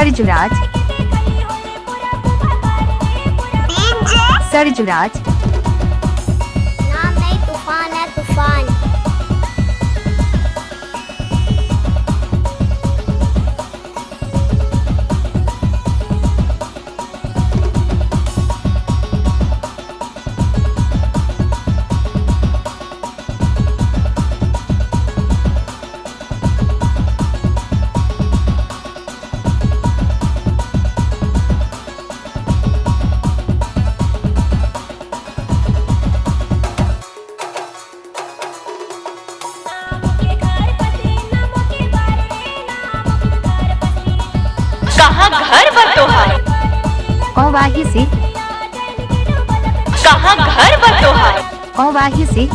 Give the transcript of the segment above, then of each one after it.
सरजुराज सरजुराज नाम नहीं तूफान है तूफान। कहाँ घर बतोहार, औवाही से कहाँ घर बतोहार, औवाही से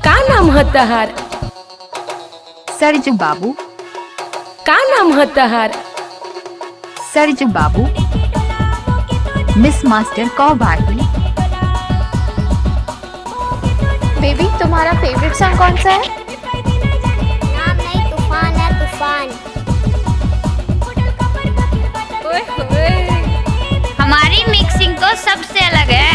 का नाम है तहार? सरजू बाबू का नाम है तहार? सरजू बाबू मिस मास्टर कौवाही। बेबी तुम्हारा फेवरेट सॉन्ग कौन सा है? नाम नहीं तूफान है तूफान। हमारी मिक्सिंग तो सबसे अलग है।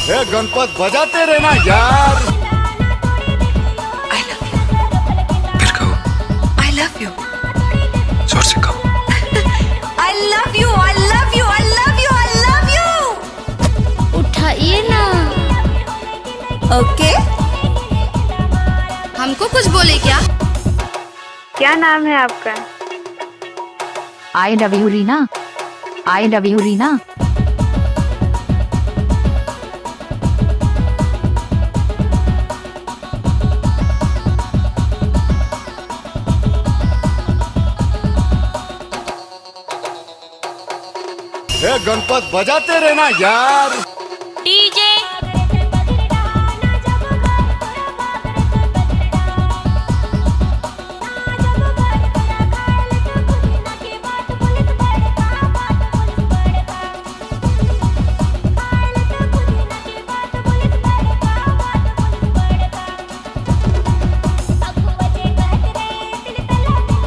हे गणपत बजाते रहना यार। फिर कहो I love you। जोर से कहो I love you, I love you, I love you, I love you। उठाइए ना। ओके हमको कुछ बोले क्या? क्या नाम है आपका? आई love you Reena I love you Reena. हे गणपत बजाते रहना यार। डीजे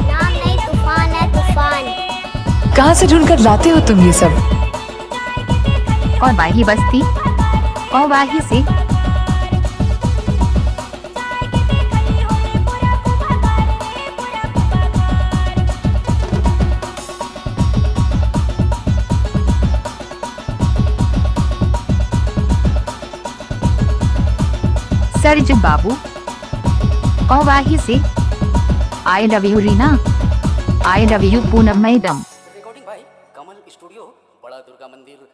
नाम नहीं तूफान है तूफान। कहाँ से ढूंढ कर लाते हो तुम ये सब? कौवाही बस्ती कौवाही से सरजू बाबू कौवाही से I love you Reena I love you Poonam madam. Recording by Kamal studio, बड़ा दुर्गा मंदिर।